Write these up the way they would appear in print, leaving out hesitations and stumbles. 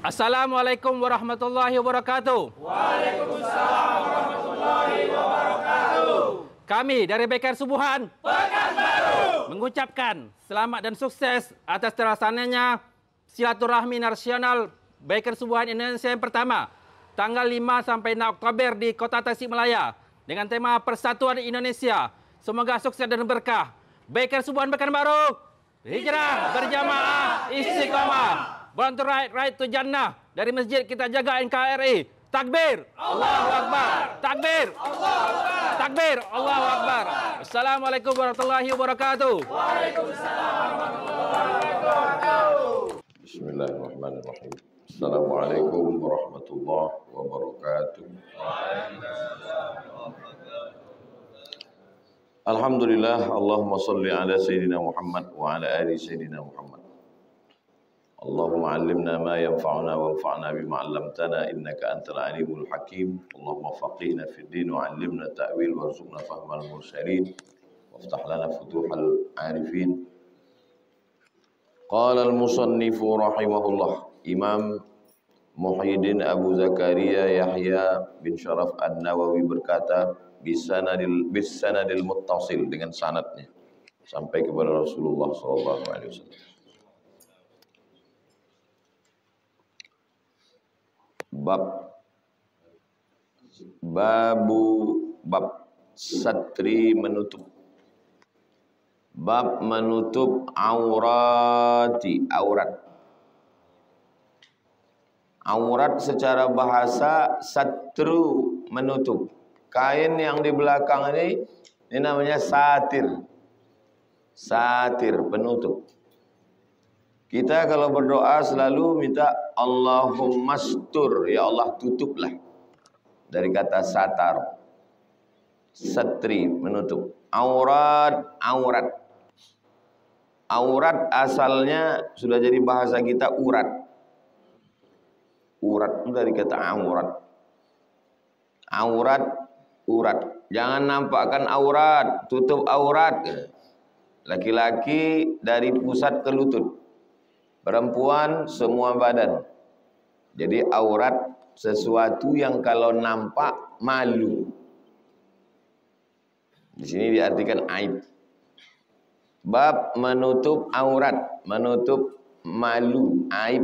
Assalamualaikum warahmatullahi wabarakatuh. Waalaikumsalam warahmatullahi wabarakatuh. Kami dari Baikan Subuhan Pekanbaru mengucapkan selamat dan sukses atas terlaksananya silaturahmi nasional Baikan Subuhan Indonesia yang pertama, tanggal 5 sampai 6 Oktober di Kota Tasikmalaya dengan tema Persatuan Indonesia. Semoga sukses dan berkah. Baikan Subuhan Pekanbaru, hijrah berjamaah istiqomah. Born to right to Jannah. Dari masjid kita jaga NKRI. Takbir, Allahu Akbar. Takbir, Allahu Akbar. Takbir, Allahu Akbar. Assalamualaikum warahmatullahi wabarakatuh. Waalaikumsalam warahmatullahi wabarakatuh. Bismillahirrahmanirrahim. Assalamualaikum warahmatullahi wabarakatuh. Alhamdulillah, Allahumma salli ala Sayyidina Muhammad wa ala ali Sayyidina Muhammad. Allahumma allimna ma yanfa'una wanfa'na bima 'allamtana innaka antal alimul hakim. Allahumma faqihna fid din wa 'allimna ta'wil warzuqna fahmal mursalin waftah lana futuhal 'arifin. Qala al-musannifu rahimahullah, Imam Muhyiddin Abu Zakaria Yahya bin Syaraf An-Nawawi berkata bisanadil muttasil, dengan sanadnya sampai kepada Rasulullah sallallahu alaihi wasallam. Bab satri menutup. Bab menutup aurati, aurat. Aurat secara bahasa satru, menutup. Kain yang di belakang ini namanya satir. Satir, penutup. Kita kalau berdoa selalu minta Allahumma stur, ya Allah tutuplah. Dari kata satar. Satri, menutup. Aurat, aurat. Aurat asalnya sudah jadi bahasa kita urat. Urat itu dari kata aurat. Aurat, urat. Jangan nampakkan aurat, tutup aurat. Laki-laki dari pusat ke lutut. Perempuan semua badan. Jadi aurat sesuatu yang kalau nampak malu. Di sini diartikan aib. Bab menutup aurat, menutup malu, aib.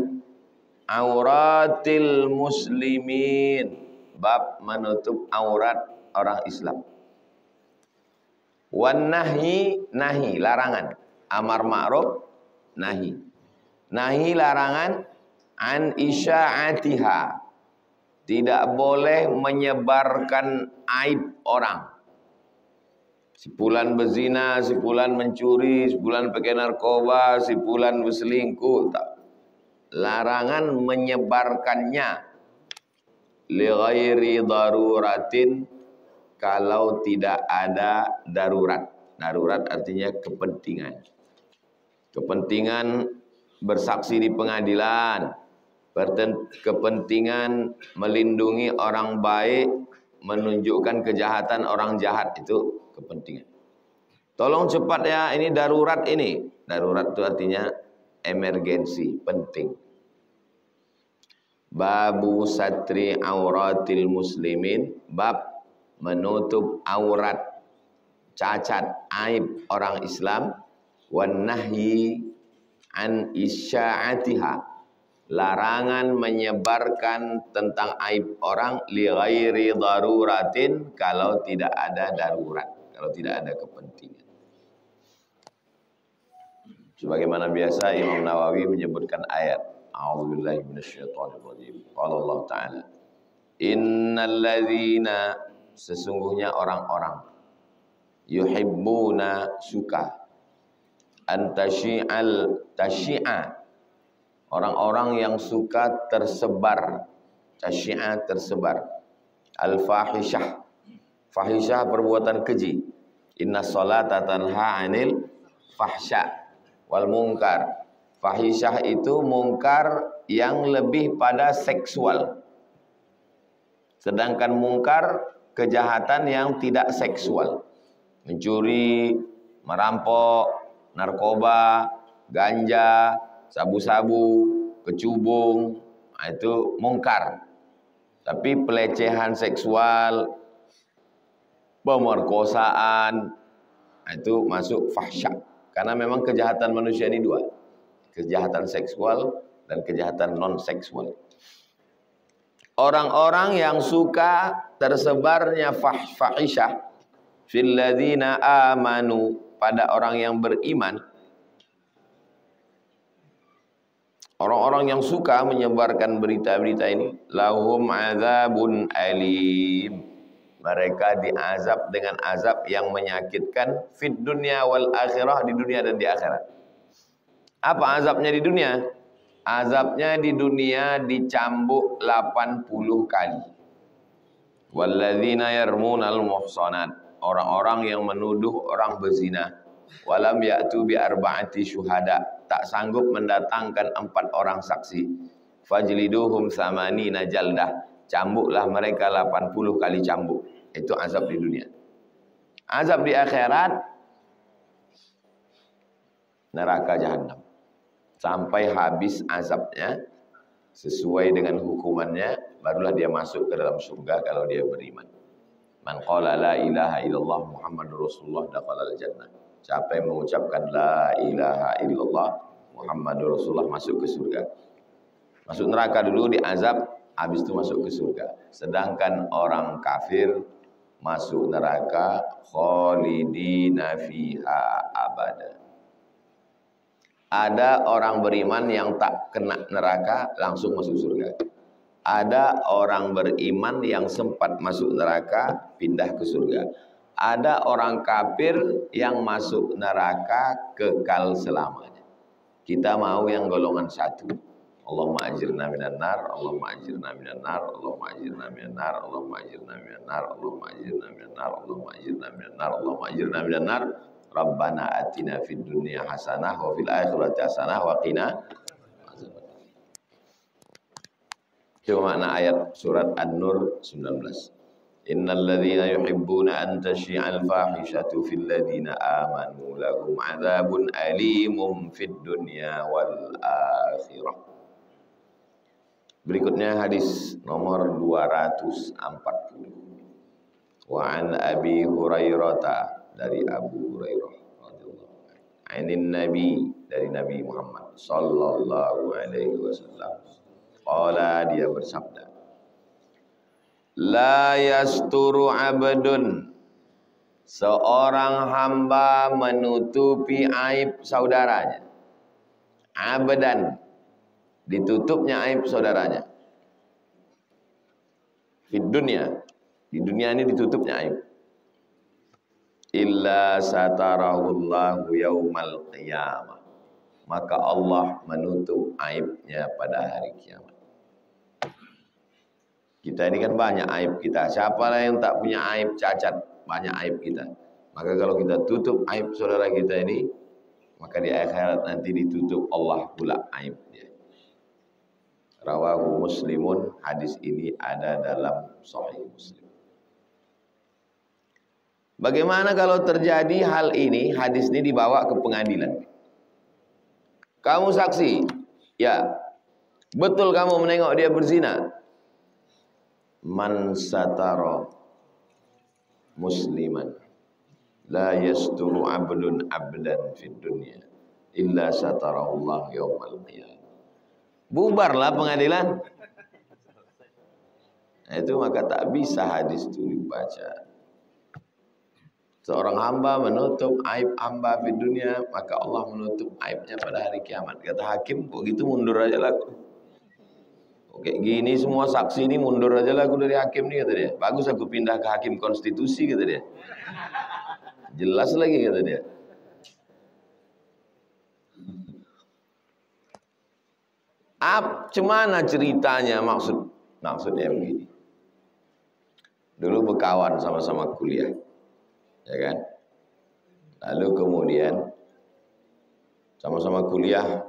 Auratil muslimin. Bab menutup aurat orang Islam. Wan nahi, nahi, larangan. Amar ma'ruf, nahi. Nahi, larangan. An isya'atiha. Tidak boleh menyebarkan aib orang. Si fulan berzina, si fulan mencuri, si fulan pakai narkoba, si fulan berselingkuh. Tak. Larangan menyebarkannya. Li ghairi daruratin, kalau tidak ada darurat. Darurat artinya kepentingan. Kepentingan bersaksi di pengadilan, kepentingan melindungi orang baik, menunjukkan kejahatan orang jahat, itu kepentingan. Tolong cepat ya, ini darurat ini. Darurat itu artinya emergensi, penting. Babu satri auratil muslimin, bab menutup aurat, cacat, aib orang Islam. Wan nahyi an isya'atiha, larangan menyebarkan tentang aib orang li ghairi daruratin, kalau tidak ada darurat, kalau tidak ada kepentingan. Sebagaimana biasa Imam Nawawi menyebutkan ayat. A'udzubillahi minasyaitonirrajim. Qala Allah Ta'ala, innal ladzina, sesungguhnya orang-orang, yuhibbuna, suka, antasyi'al, tasyi'a, orang-orang yang suka tersebar, tasyi'a, tersebar, al-fahishah, fahishah perbuatan keji. Inna sholata tanha 'anil fahsya wal munkar. Fahishah itu mungkar yang lebih pada seksual. Sedangkan mungkar kejahatan yang tidak seksual. Mencuri, merampok, narkoba, ganja, sabu-sabu, kecubung, itu mungkar. Tapi pelecehan seksual, pemerkosaan, itu masuk fahsya. Karena memang kejahatan manusia ini dua. Kejahatan seksual dan kejahatan non-seksual. Orang-orang yang suka tersebarnya fahisyah fil ladzina amanu, pada orang yang beriman. Orang-orang yang suka menyebarkan berita-berita ini, lahum adzabun alim. Mereka diazab dengan azab yang menyakitkan fid dunya wal akhirah, di dunia dan di akhirat. Apa azabnya di dunia? Azabnya di dunia dicambuk 80 kali. Walladzina yarmunal muhsanat, orang-orang yang menuduh orang berzina, walam ya'tu bi arba'ati syuhada, tak sanggup mendatangkan 4 orang saksi, fajliduhum samanina jaldah, cambuklah mereka 80 kali cambuk. Itu azab di dunia. Azab di akhirat, neraka jahanam. Sampai habis azabnya, sesuai dengan hukumannya, barulah dia masuk ke dalam surga kalau dia beriman. Man qala la ilaha illallah Muhammadur Rasulullah dakhalal jannah. Siapa yang mengucapkan la ilaha illallah Muhammadur Rasulullah masuk ke surga. Masuk neraka dulu diazab, habis itu masuk ke surga. Sedangkan orang kafir masuk neraka khalidina fiha abada. Ada orang beriman yang tak kena neraka langsung masuk surga. Ada orang beriman yang sempat masuk neraka pindah ke surga. Ada orang kafir yang masuk neraka kekal selamanya. Kita mau yang golongan satu. Allahumma ajirna minan nar, Allahumma ajirna minan nar, Allahumma ajirna minan nar, Allahumma ajirna minan nar, Allahumma ajirna minan nar, Allahumma ajirna minan nar, Allahumma ajirna minan nar. Rabbana atina fid dunya hasanah wa fil akhirati hasanah wa qina azabannar. Itu makna ayat surat An-Nur 19. Innal ladzina yuhibbuna an tashi'al fahishatu fil ladzina amanu lahum adzabun alimun fid dunya wal akhirah. Berikutnya hadis nomor 240. Wa an Abi Hurairah, dari Abu Hurairah radhiyallahu anhu, anin Nabi, dari Nabi Muhammad sallallahu alaihi wasallam, qala, dia bersabda, la yasturu abdun, seorang hamba menutupi aib saudaranya, abdan, ditutupnya aib saudaranya, di dunia ini ditutupnya aib, illa satarahullahu yaumal qiyamah, maka Allah menutup aibnya pada hari kiamat. Kita ini kan banyak aib kita. Siapalah yang tak punya aib, cacat, banyak aib kita. Maka kalau kita tutup aib saudara kita ini, maka di akhirat nanti ditutup Allah pula aib dia. Rawahu Muslimun, hadis ini ada dalam Sahih Muslim. Bagaimana kalau terjadi hal ini, hadis ini dibawa ke pengadilan. Kamu saksi, ya, betul kamu menengok dia berzina. Man satara musliman la yasturu abdun abdan fid dunya illa satarahullah yaumal qiyamah. Bubarlah pengadilan. Nah, itu maka tak bisa hadis itu dibaca. Seorang hamba menutup aib hamba di dunia, maka Allah menutup aibnya pada hari kiamat. Kata hakim, kok gitu mundur aja lah. Oke, gini semua saksi ini mundur aja lah aku dari hakim nih, kata dia. Bagus aku pindah ke hakim konstitusi, kata dia. Jelas lagi, kata dia. Cemana ceritanya, maksudnya begini. Dulu berkawan sama-sama kuliah. Ya kan? Lalu kemudian sama-sama kuliah.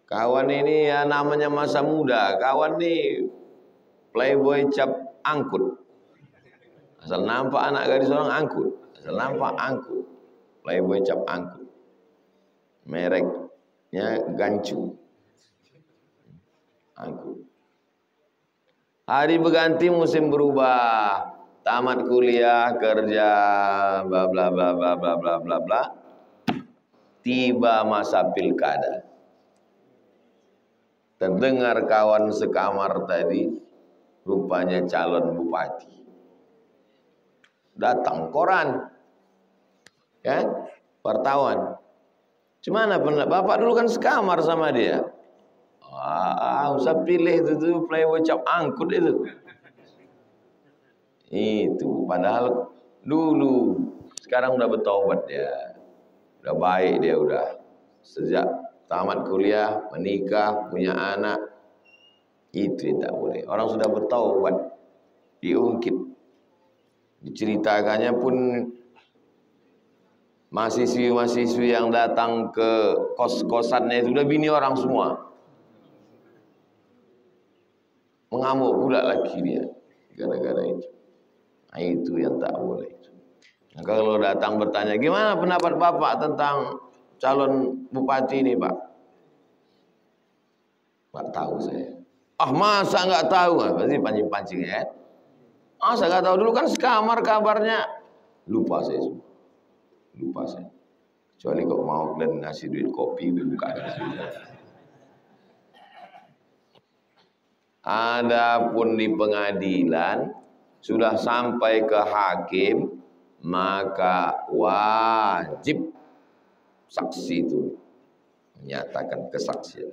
Kawan ini ya namanya masa muda. Kawan nih playboy cap angkut. Asal nampak anak gadis orang angkut. Asal nampak angkut. Playboy cap angkut. Mereknya Gancu. Angkut. Hari berganti, musim berubah. Tamat kuliah, kerja, bla bla bla bla bla bla bla bla. Tiba masa pilkada. Terdengar kawan sekamar tadi, rupanya calon bupati. Datang koran, kan? Wartawan. Cuman Bapak dulu kan sekamar sama dia. Usah pilih itu playboy cap angkut itu. Itu padahal dulu, sekarang udah bertobat dia. Udah baik dia udah. Sejak tamat kuliah, menikah, punya anak. Itu yang tak boleh. Orang sudah bertobat, diungkit. Diceritakannya pun mahasiswi-mahasiswi yang datang ke kos-kosannya itu udah bini orang semua. Mengamuk pula lagi dia gara-gara itu. Nah, itu yang tak boleh. Nah, kalau datang bertanya, gimana pendapat Bapak tentang calon bupati ini, Pak? Nggak tahu saya. Masa nggak tahu? Pasti pancing-pancing ya. Masa nggak tahu, dulu kan sekamar kabarnya. Lupa saya semua. Lupa saya. Kecuali kok mau dan ngasih duit kopi, buka. Adapun di pengadilan sudah sampai ke hakim, maka wajib saksi itu menyatakan kesaksian.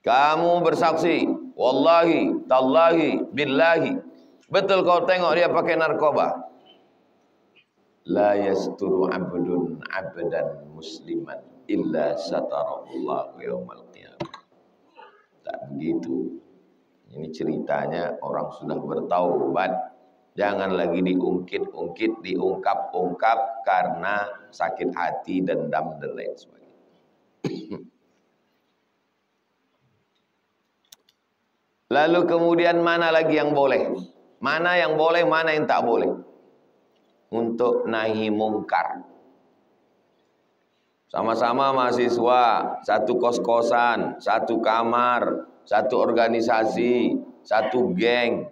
Kamu bersaksi, wallahi, tallahi, billahi, betul kau tengok dia pakai narkoba. La yasturu abdun abdan musliman illa satarallahu yaumal qiyamah. Tak begitu. Ini ceritanya orang sudah bertaubat. Jangan lagi diungkit-ungkit, diungkap-ungkap karena sakit hati, dendam, dan lain sebagainya. Lalu kemudian mana lagi yang boleh? Mana yang boleh, mana yang tak boleh? Untuk nahi mungkar. Sama-sama mahasiswa, satu kos-kosan, satu kamar, satu organisasi, satu geng.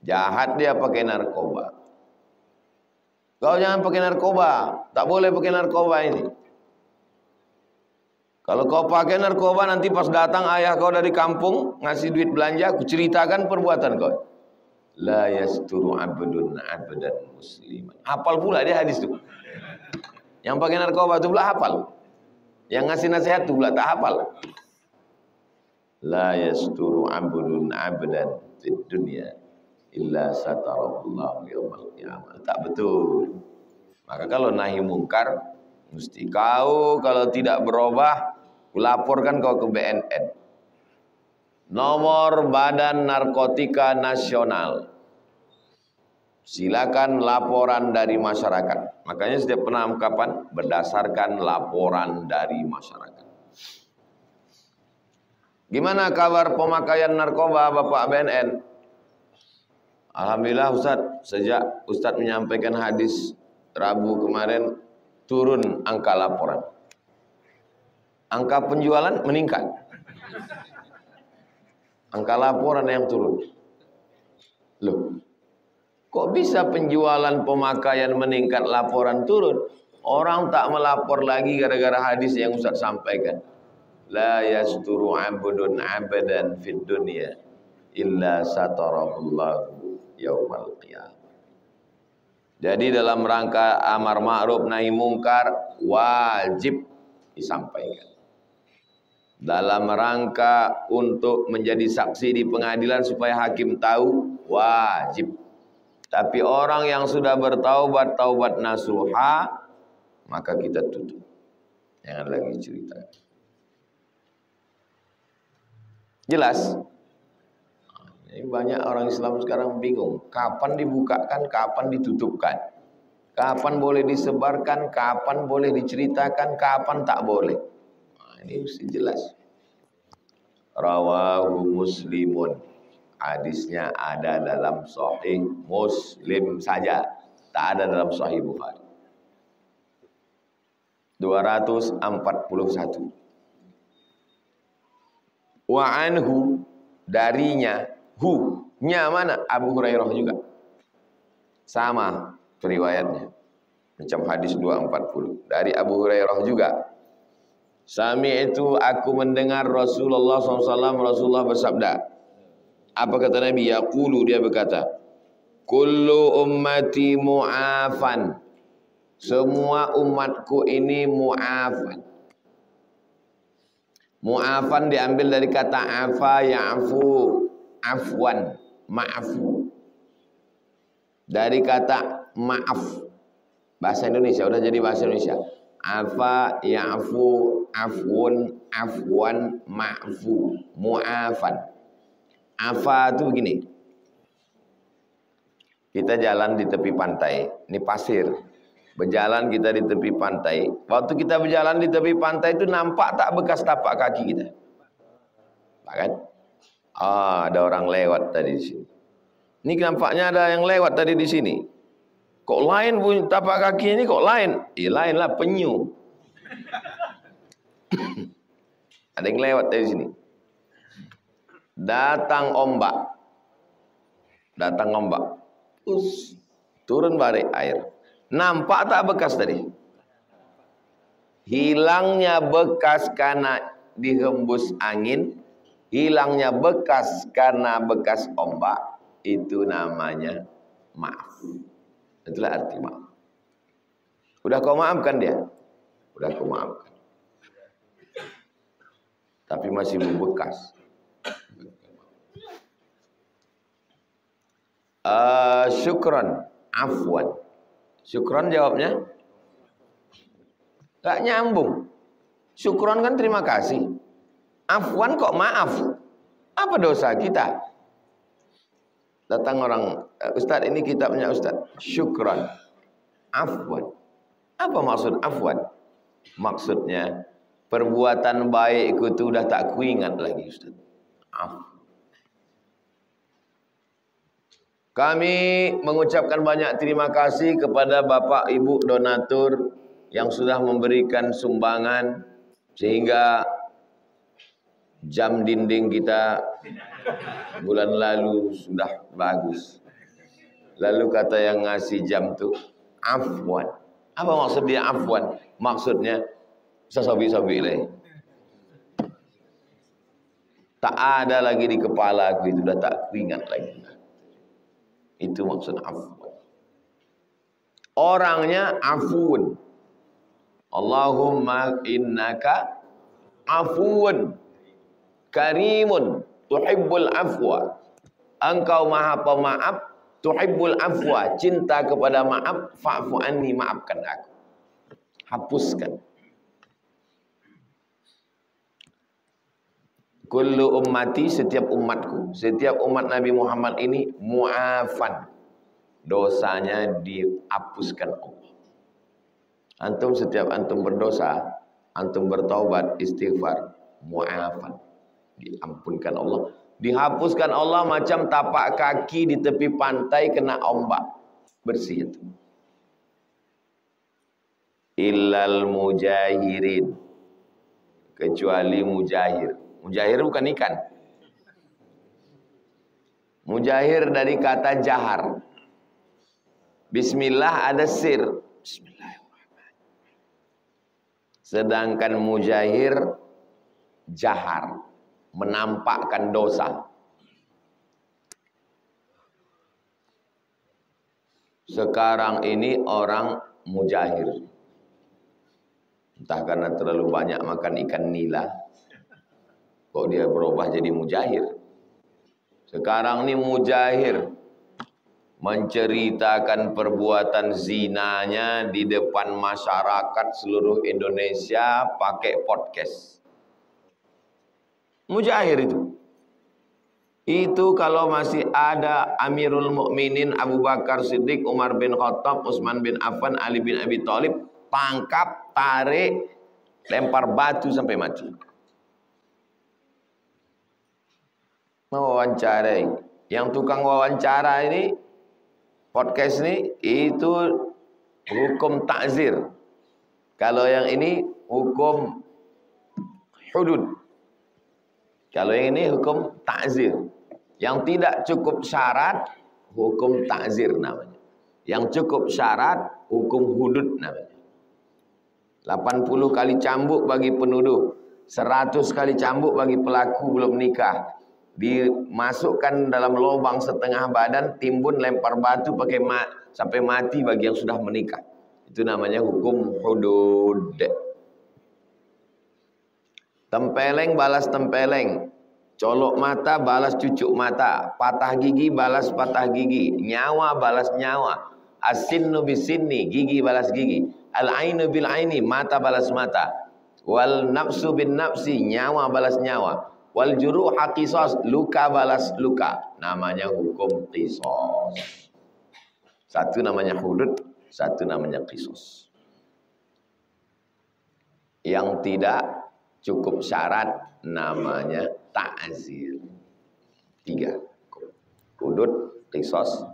Jahat dia pakai narkoba. Kau jangan pakai narkoba, tak boleh pakai narkoba ini. Kalau kau pakai narkoba, nanti pas datang ayah kau dari kampung ngasih duit belanja, aku ceritakan perbuatan kau. La yasturu abdun abdan musliman. Hafal pula dia hadis itu. Yang pakai narkoba itu pula hafal. Yang ngasih nasihat itu pula tak hafal. La yasturu abdun abdan fid dunya illa satarallahu yaumal qiyamah. Tak betul. Maka kalau nahi mungkar, mesti kau kalau tidak berubah, laporkan kau ke BNN. Nomor Badan Narkotika Nasional. Silakan laporan dari masyarakat. Makanya setiap penangkapan berdasarkan laporan dari masyarakat. Gimana kabar pemakaian narkoba Bapak BNN? Alhamdulillah Ustaz, sejak Ustaz menyampaikan hadis Rabu kemarin, turun angka laporan. Angka penjualan meningkat. Angka laporan yang turun. Loh, kok bisa penjualan pemakaian meningkat, laporan turun? Orang tak melapor lagi gara-gara hadis yang Ustaz sampaikan. La yasturu abdun abadan fid dunya illa satarahullahu yaumal qiyamah. Jadi dalam rangka amar ma'ruf nahi mungkar wajib disampaikan. Dalam rangka untuk menjadi saksi di pengadilan supaya hakim tahu, wajib. Tapi orang yang sudah bertaubat, taubat nasuha, maka kita tutup. Jangan lagi cerita. Jelas? Ini banyak orang Islam sekarang bingung. Kapan dibukakan, kapan ditutupkan. Kapan boleh disebarkan, kapan boleh diceritakan, kapan tak boleh. Nah, ini mesti jelas. Rawahu Muslimun. Hadisnya ada dalam Sahih Muslim saja, tak ada dalam Sahih Bukhari. 241. Wa anhu, darinya, hu-nya mana? Abu Hurairah juga. Sama riwayatnya. Macam hadis 240. Dari Abu Hurairah juga. Sami'tu, aku mendengar Rasulullah SAW, Rasulullah bersabda. Apa kata Nabi? Yaqulu, dia berkata, kullu ummati mu'afan. Semua umatku ini mu'afan. Mu'afan diambil dari kata afa ya'fu, afwan, ma'afu. Dari kata maaf. Bahasa Indonesia, udah jadi bahasa Indonesia. Afa ya'fu, afwun, afwan, ma'fu, mu'afan. Afa itu begini. Kita jalan di tepi pantai, ini pasir. Berjalan kita di tepi pantai. Waktu kita berjalan di tepi pantai itu nampak tak bekas tapak kaki kita? Tak kan? Ada orang lewat tadi di sini. Ini nampaknya ada yang lewat tadi di sini. Kok lain bunyi tapak kaki ini kok lain? Lain lah, penyu. Ada yang lewat dari sini. Datang ombak. Datang ombak. Turun badai air. Nampak tak bekas tadi? Hilangnya bekas karena dihembus angin, hilangnya bekas karena bekas ombak, itu namanya maaf. Itulah arti maaf. Udah kau maafkan dia? Udah kau maafkan. Tapi masih membekas. Syukran, afwan. Syukron jawabnya gak nyambung. Syukron kan terima kasih. Afwan kok maaf. Apa dosa kita? Datang orang, Ustadz ini kitabnya Ustadz. Syukron, afwan. Apa maksud afwan? Maksudnya perbuatan baikku itu udah tak kuingat lagi Ustadz. Afwan. Kami mengucapkan banyak terima kasih kepada Bapak Ibu donatur yang sudah memberikan sumbangan sehingga jam dinding kita bulan lalu sudah bagus. Lalu kata yang ngasih jam itu afwan. Apa maksud dia afwan? Maksudnya sesobi-sobi lagi. Tak ada lagi di kepala aku, itu sudah tak ingat lagi. Itu maksud afwan. Orangnya afun. Allahumma innaka afuun karimun tuhibbul afwa. Engkau maha pemaaf, tuhibbul afwa, cinta kepada maaf, fa'fu anni, maafkan aku. Hapuskan. Kullu ummati, setiap umatku, setiap umat Nabi Muhammad ini mu'afan. Dosanya dihapuskan Allah. Antum setiap antum berdosa, antum bertaubat, istighfar, mu'afan. Diampunkan Allah. Dihapuskan Allah macam tapak kaki di tepi pantai kena ombak. Bersih itu. Illal mujahirin. Kecuali mujahir. Mujahir bukan ikan. Mujahir dari kata jahar. Bismillah ada sir. Bismillahirrahmanirrahim. Sedangkan mujahir jahar, menampakkan dosa. Sekarang ini orang mujahir. Entah karena terlalu banyak makan ikan nila, kok dia berubah jadi mujahir. Sekarang ini mujahir menceritakan perbuatan zinanya di depan masyarakat seluruh Indonesia pakai podcast. Mujahir itu. Itu kalau masih ada Amirul Mukminin Abu Bakar Siddiq, Umar bin Khattab, Utsman bin Affan, Ali bin Abi Thalib, tangkap, tarik, lempar batu sampai mati. Mewawancarai. Yang tukang wawancara ini, podcast ini, itu hukum takzir. Kalau yang ini hukum hudud. Kalau yang ini hukum ta'zir. Yang tidak cukup syarat, hukum ta'zir namanya. Yang cukup syarat, hukum hudud namanya. 80 kali cambuk bagi penuduh, 100 kali cambuk bagi pelaku belum nikah. Dimasukkan dalam lubang setengah badan, timbun, lempar batu pakai sampai mati bagi yang sudah menikah. Itu namanya hukum hudud. Tempeleng balas tempeleng, colok mata balas cucuk mata, patah gigi balas patah gigi, nyawa balas nyawa, asinnu bisinni, gigi balas gigi, al-ainu bil aini, mata balas mata, wal nafsu bin nafsi, nyawa balas nyawa, wal juruha qisas, luka balas luka. Namanya hukum qisas. Satu namanya hudud, satu namanya qisas. Yang tidak cukup syarat namanya ta'zir. 3. Hudud, qisas,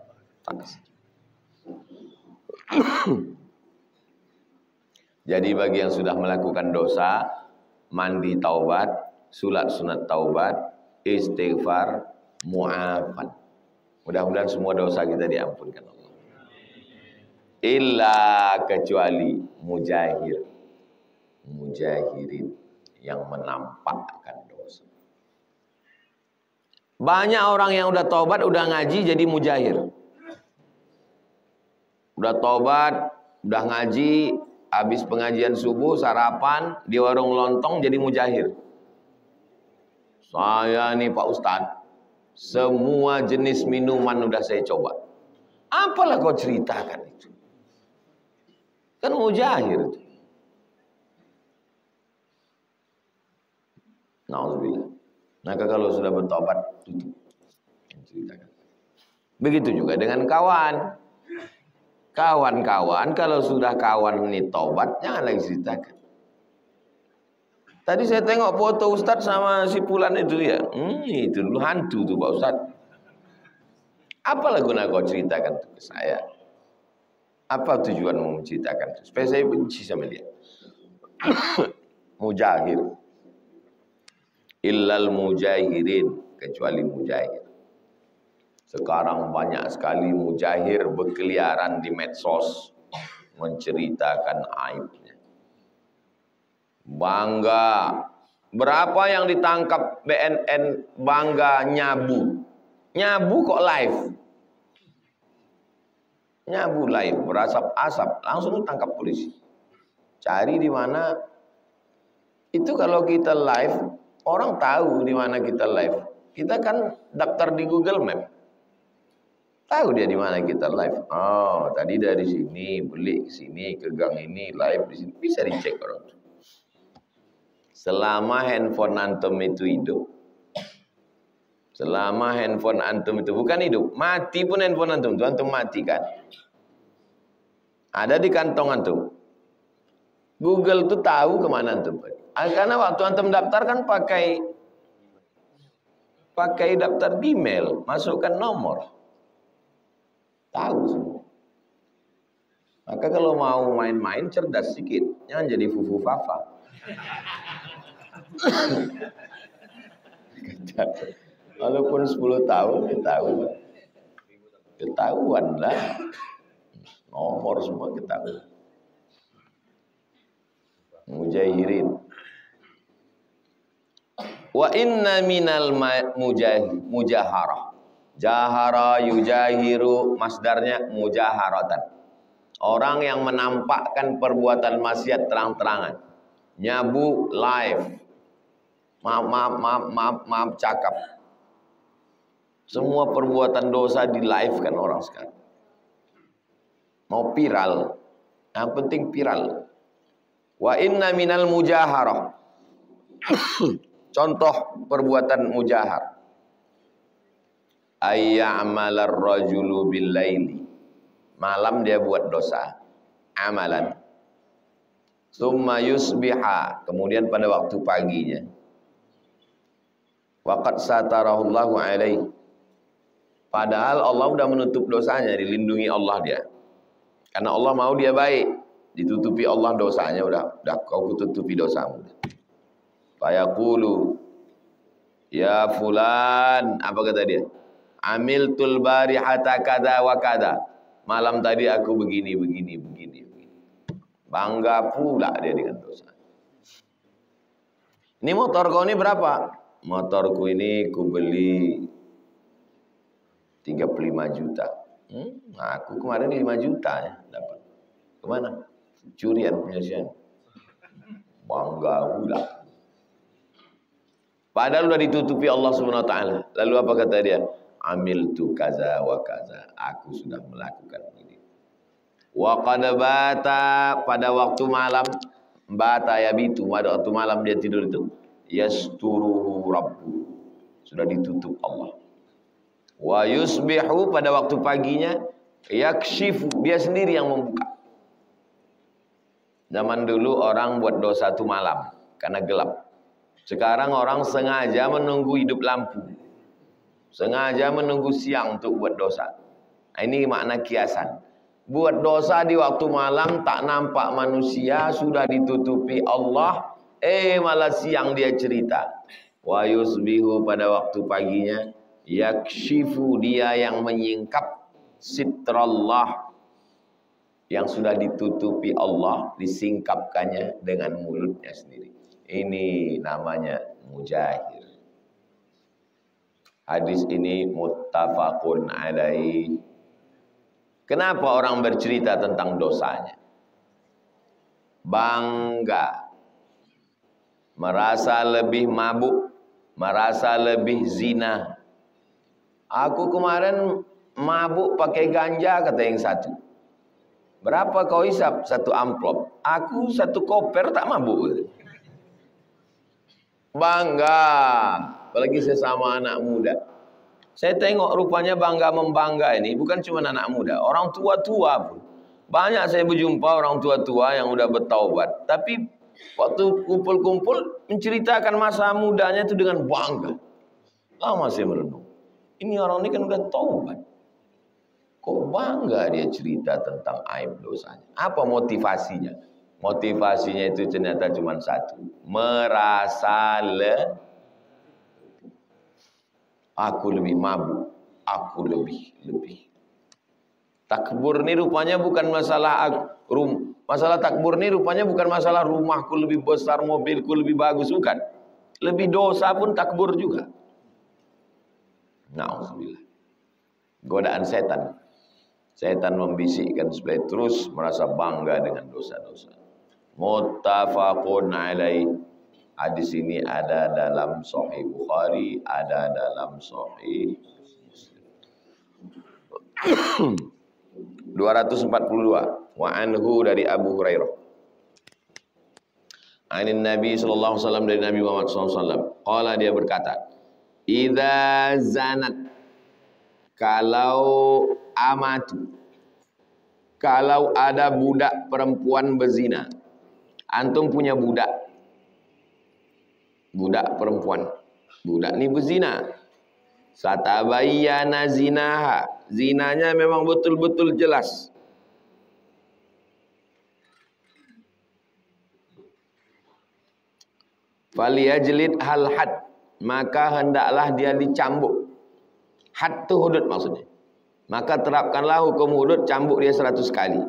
ta'zir. Jadi bagi yang sudah melakukan dosa, mandi taubat, sulat sunat taubat, istighfar, mu'afan. Mudah-mudahan semua dosa kita diampunkan Allah. Illa kecuali mujahir, mujahirin, yang menampakkan dosa. Banyak orang yang udah taubat, udah ngaji jadi mujahir. Udah taubat, udah ngaji, habis pengajian subuh, sarapan, di warung lontong jadi mujahir. Saya nih Pak Ustadz, semua jenis minuman udah saya coba. Apalah kau ceritakan itu? Kan mujahir itu. Nauzubillah. Maka kalau sudah bertobat, tutup. Ceritakan. Begitu juga dengan kawan. Kawan-kawan, kalau sudah kawan ini tobat, jangan lagi ceritakan. Tadi saya tengok foto Ustadz sama si Pulan itu ya. Itu dulu hantu tuh Pak Ustadz. Apalah guna kau ceritakan itu ke saya? Apa tujuanmu menceritakan itu? Supaya saya benci sama dia. Mujahir. Illal mujahirin, kecuali mujahir. Sekarang banyak sekali mujahir berkeliaran di medsos menceritakan aibnya. Bangga. Berapa yang ditangkap BNN bangga nyabu. Nyabu kok live. Nyabu live, berasap-asap, langsung ditangkap polisi. Cari di mana. Itu kalau kita live, orang tahu di mana kita live. Kita kan daftar di Google Map. Tahu dia di mana kita live. Oh, tadi dari sini, beli ke sini, ke gang ini, live di sini. Bisa dicek orang. Selama handphone antum itu hidup. Selama handphone antum itu bukan hidup, mati pun handphone antum. Itu antum mati kan. Ada di kantong antum. Google tuh tahu kemana antum. Karena waktu antum daftar kan pakai daftar Gmail, masukkan nomor. Tahu semua. Maka kalau mau main-main cerdas sedikit, jangan jadi fufu fafa. Walaupun 10 tahun ketahuan lah. Nomor semua ketahuan. Mujahirin. Wa inna minal mujaharah. Jahara yujahiru, masdarnya mujaharatan. Orang yang menampakkan perbuatan maksiat terang-terangan. Nyabu live. Maaf cakap. Semua perbuatan dosa di live kan orang sekarang. Mau viral. Yang penting viral. Wa inna minal mujaharah. Contoh perbuatan mujahar. Ayya'malar rajulu bil laili. Malam dia buat dosa. Amalan. Summa yusbiha. Kemudian pada waktu paginya. Waqad satarahullahu alaihi. Padahal Allah sudah menutup dosanya, dilindungi Allah dia. Karena Allah mau dia baik, ditutupi Allah dosanya, udah kau tutupi dosamu. Fayaqulu, Ya fulan, apa kata dia? Amiltul barihata kada wa kada. Malam tadi aku begini. Bangga pula dia dengan dosa. Ini motor kau ini berapa? Motorku ini ku beli 35 juta. Aku kemarin 5 juta ya dapat. Kemana? Curian punya sian. Bangga pula. Padahal sudah ditutupi Allah Subhanahu wa taala. Lalu apa kata dia? Amiltu kaza wa kaza. Aku sudah melakukan ini. Wa qad bata, pada waktu malam, bata yabitu, pada waktu malam dia tidur itu, yasturuhu rabbu. Sudah ditutup Allah. Wa yusbihu, pada waktu paginya, yakshifu, dia sendiri yang membuka. Zaman dulu orang buat dosa itu malam karena gelap. Sekarang orang sengaja menunggu hidup lampu. Sengaja menunggu siang untuk buat dosa. Ini makna kiasan. Buat dosa di waktu malam tak nampak manusia, sudah ditutupi Allah. Malah siang dia cerita. Wa yusbihu, pada waktu paginya, yakshifu, dia yang menyingkap sitrallah, yang sudah ditutupi Allah, disingkapkannya dengan mulutnya sendiri. Ini namanya mujahir. Hadis ini muttafaqun alaih. Kenapa orang bercerita tentang dosanya? Bangga. Merasa lebih mabuk, merasa lebih zina. Aku kemarin mabuk pakai ganja, kata yang satu. Berapa kau hisap? 1 amplop. Aku 1 koper tak mabuk. Bangga, apalagi sesama anak muda. Saya tengok rupanya bangga-membangga ini bukan cuma anak muda, orang tua-tua pun. Banyak saya berjumpa orang tua-tua yang udah bertaubat, tapi waktu kumpul-kumpul menceritakan masa mudanya itu dengan bangga. Lama saya merenung. Ini orang ini kan udah taubat. Kok bangga dia cerita tentang aib dosanya? Apa motivasinya? Motivasinya itu ternyata cuma satu. Merasa aku lebih mabuk, aku lebih. Takbur ini rupanya bukan masalah masalah takbur ini rupanya bukan masalah rumahku lebih besar, mobilku lebih bagus, bukan. Lebih dosa pun takbur juga. Na'udzubillah. Godaan setan. Setan membisikkan supaya terus merasa bangga dengan dosa-dosa. Muttafaqun alaih. Hadis ini ada dalam Sahih Bukhari, ada dalam Sahih Muslim. 242. Wa anhu, dari Abu Hurairah. Anin Nabi sallallahu alaihi wasallam, dari Nabi Muhammad sallallahu alaihi wasallam. Qala, dia berkata, idza zanat, kalau amatu, kalau ada budak perempuan berzina. Antum punya budak perempuan, budak ini berzina. Satabayyana zinaha, zinanya memang betul-betul jelas. Faliyajlid hal had, maka hendaklah dia dicambuk. Had itu hudud maksudnya. Maka terapkanlah hukum hudud, cambuk dia 100 kali.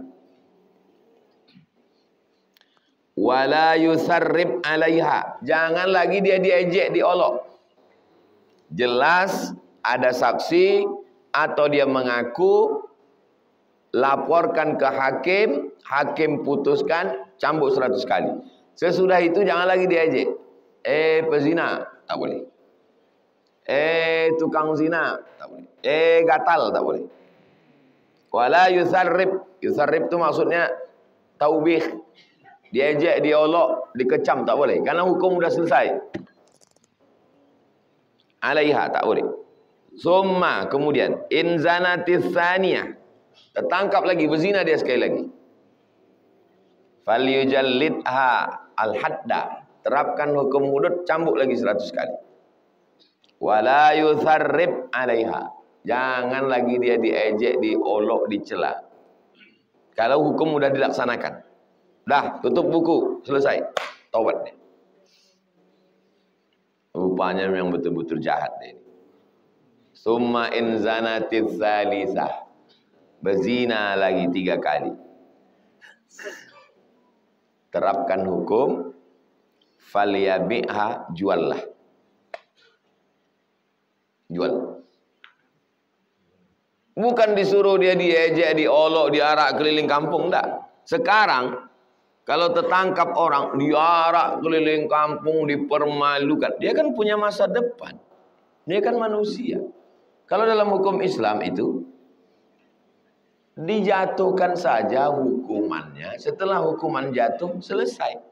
Wala yusarrib alaiha, jangan lagi dia diejek, diolok. Jelas ada saksi atau dia mengaku, laporkan ke hakim, hakim putuskan, cambuk 100 kali. Sesudah itu jangan lagi diejek. Pezina, tak boleh. Tukang zina, tak boleh. Gatal, tak boleh. Wala yusarrib, yusarrib itu maksudnya taubih. Diejek, diolok, dikecam, tak boleh. Karena hukum sudah selesai. Alaiha, tak boleh. Summa, kemudian, in zanatis thaniyah, tertangkap lagi, berzina dia sekali lagi. Falyujallidha al-hadda, terapkan hukum hudud, cambuk lagi 100 kali. Wala yusarrib alaiha, jangan lagi dia diejek, diolok, dicela. Kalau hukum sudah dilaksanakan. Dah, tutup buku, selesai. Taubat dia. Rupanya yang betul-betul jahat dia ini. Summa in zanatis salisah. Berzina lagi 3 kali. Terapkan hukum. Falyabi'ha, juallah. Jual. Bukan disuruh dia diejek, diolok, diarak keliling kampung. Enggak. Sekarang kalau tertangkap orang, diarak keliling kampung, dipermalukan. Dia kan punya masa depan. Dia kan manusia. Kalau dalam hukum Islam itu, dijatuhkan saja hukumannya. Setelah hukuman jatuh, selesai.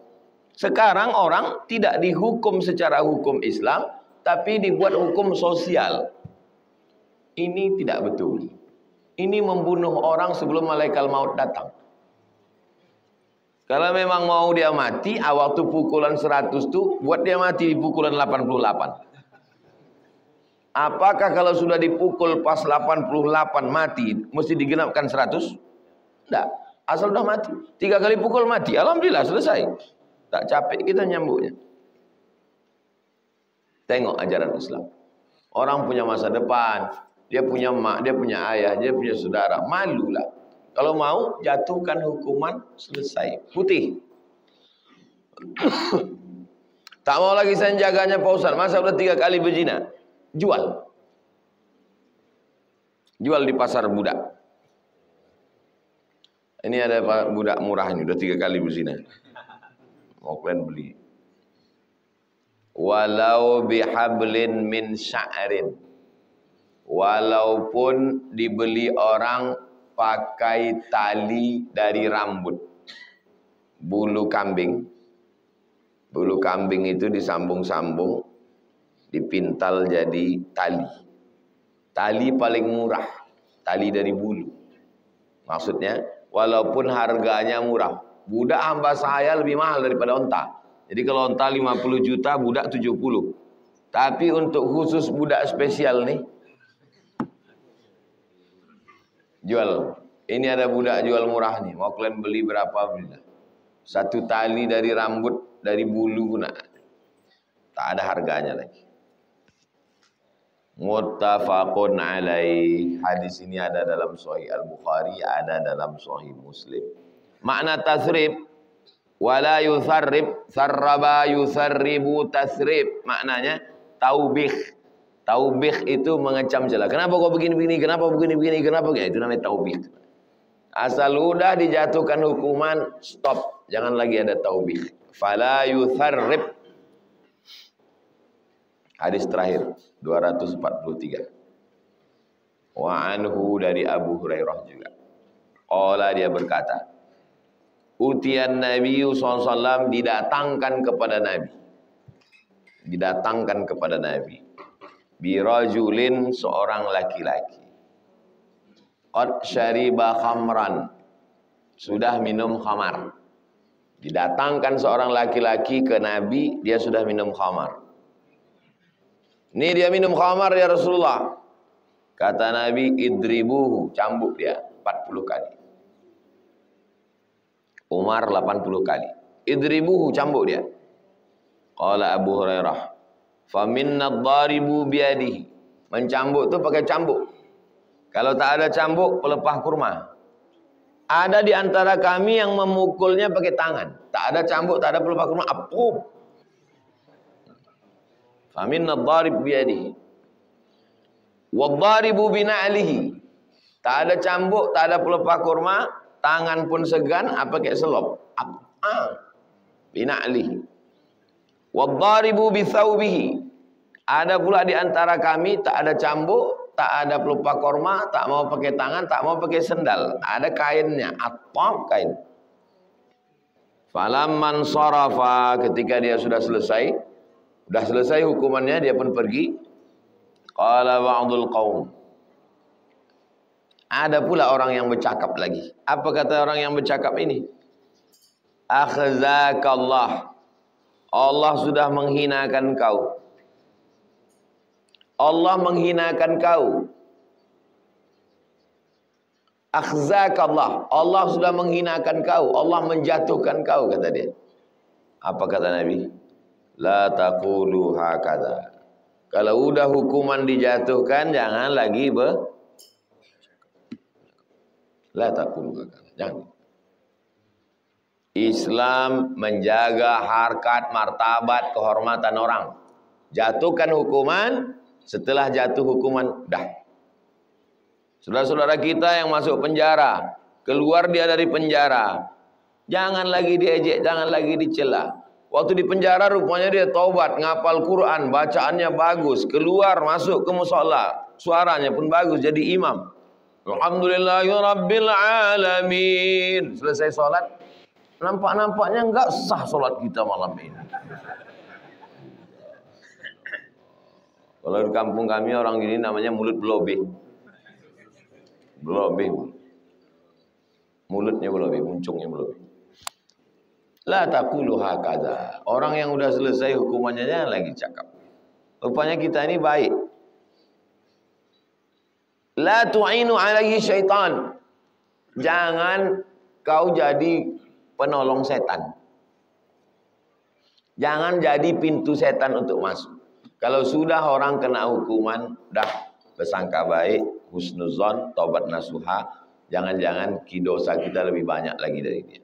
Sekarang orang tidak dihukum secara hukum Islam, tapi dibuat hukum sosial. Ini tidak betul. Ini membunuh orang sebelum malaikat maut datang. Kalau memang mau dia mati, waktu pukulan 100 itu, buat dia mati di pukulan 88. Apakah kalau sudah dipukul pas 88 mati, mesti digenapkan 100? Tidak. Asal sudah mati. 3 kali pukul mati. Alhamdulillah, selesai. Tak capek kita nyambuknya. Tengok ajaran Islam. Orang punya masa depan. Dia punya mak, dia punya ayah, dia punya saudara. Malulah. Kalau mau, jatuhkan hukuman, selesai. Putih. Tak mau lagi saya jaganya Pak Ustaz. Masa udah 3 kali berzina. Jual. Jual di pasar budak. Ini ada budak murah ini. Udah 3 kali berzina. Mau kalian beli. Walau bihablin min sya'rin. Walaupun dibeli orang pakai tali dari rambut. Bulu kambing. Bulu kambing itu disambung-sambung, dipintal jadi tali. Tali paling murah. Tali dari bulu. Maksudnya, walaupun harganya murah. Budak hamba saya lebih mahal daripada onta. Jadi kalau onta 50 juta, budak 70. Tapi untuk khusus budak spesial nih, jual. Ini ada budak jual murah nih. Mau kalian beli berapa? Belilah. 1 tali dari rambut, dari bulu pun tak ada harganya lagi. Muttafaqun alaih. Hadis ini ada dalam Sahih Al-Bukhari, ada dalam Sahih Muslim. Makna tasrib, wala yusarrib, sarraba yusarribu tasrib. Maknanya taubih. Taubih itu mengecam celah. Kenapa kau begini-begini? Kenapa begini-begini? Kenapa begini? Itu namanya taubih. Asal udah dijatuhkan hukuman, stop. Jangan lagi ada taubih. Fala yusarrib. Hadis terakhir 243. Wa anhu, dari Abu Hurairah juga. Qala, dia berkata, Utiyan Nabi SAW, didatangkan kepada Nabi. Didatangkan kepada Nabi. Birajulin, seorang laki-laki. Qad syariba khamran, sudah minum khamar. Didatangkan seorang laki-laki ke Nabi, dia sudah minum khamar. Ini dia minum khamar ya Rasulullah. Kata Nabi, idribuhu, cambuk dia 40 kali. Umar 80 kali. Idribuhu, cambuk dia. Qala Abu Hurairah, faminna dharibu biadihi. Mencambuk itu pakai cambuk. Kalau tak ada cambuk, pelepah kurma. Ada di antara kami yang memukulnya pakai tangan. Tak ada cambuk, tak ada pelepah kurma. Apup. Faminna dharib biadihi. Wadharibu bina'lihi. Tak ada cambuk, tak ada pelepah kurma, tangan pun segan, pakai selop. Bina'lihi. Wadharibu bithawbihi. Ada pula di antara kami tak ada cambuk, tak ada pelupa korma, tak mau pakai tangan, tak mau pakai sendal. Ada kainnya, atap kain. Falamman sarafa, ketika dia sudah selesai hukumannya, dia pun pergi. Qala ba'dul qaum. Ada pula orang yang bercakap lagi. Apa kata orang yang bercakap ini? Akhzakallah. Allah sudah menghinakan kau. Allah menghinakan kau. Akhzakallah. Allah sudah menghinakan kau. Allah menjatuhkan kau, kata dia. Apa kata Nabi? La taqulu hakadha. Kalau udah hukuman dijatuhkan, jangan lagi la taqulu hakadha. Jangan. Islam menjaga harkat, martabat, kehormatan orang. Jatuhkan hukuman, setelah jatuh hukuman, dah. Saudara-saudara kita yang masuk penjara, keluar dia dari penjara, jangan lagi diejek, jangan lagi dicela. Waktu di penjara rupanya dia taubat, ngapal Quran, bacaannya bagus, keluar masuk ke mushola, suaranya pun bagus, jadi imam. Alhamdulillahirabbil alamin. Selesai sholat, nampaknya enggak sah sholat kita malam ini. Kalau di kampung kami orang gini namanya mulut belobeh. Belobeh. Mulutnya belobeh, muncungnya belobeh. La taqulu hakadha. Orang yang udah selesai hukumannya jangan lagi cakap. Rupanya kita ini baik. La tu'inu alaihi syaitan. Jangan kau jadi penolong setan. Jangan jadi pintu setan untuk masuk. Kalau sudah orang kena hukuman, dah bersangka baik, husnuzon, taubat nasuha, jangan-jangan dosa kita lebih banyak lagi dari dia.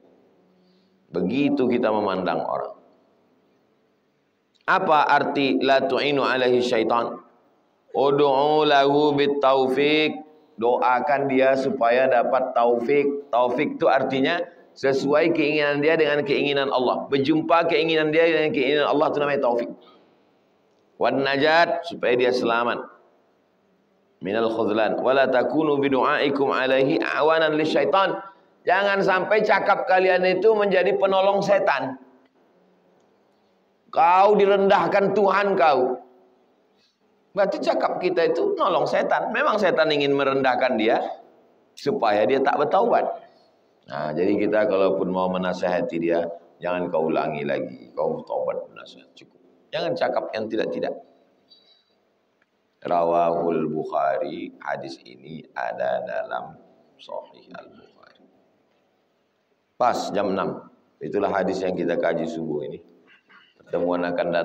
Begitu kita memandang orang. Apa arti la tu'inu alaihi syaitan? Ud'u lahu bit taufik. Doakan dia supaya dapat taufik. Taufik itu artinya sesuai keinginan dia dengan keinginan Allah. Berjumpa keinginan dia dengan keinginan Allah, itu namanya taufik. Wan najat, supaya dia selamat minal khudlan. Wala takunu bidu'aikum alaihi awanan lisyaitan. Jangan sampai cakap kalian itu menjadi penolong setan. Kau direndahkan Tuhan kau. Berarti cakap kita itu nolong setan. Memang setan ingin merendahkan dia supaya dia tak bertaubat. Nah, jadi kita kalaupun mau menasihati dia, jangan kau ulangi lagi. Kau taubat menasihat, cukup. Jangan cakap yang tidak-tidak. Rawahul Bukhari. Hadis ini ada dalam Sahih Al-Bukhari. Pas jam 6. Itulah hadis yang kita kaji subuh ini. Pertemuan akan datang.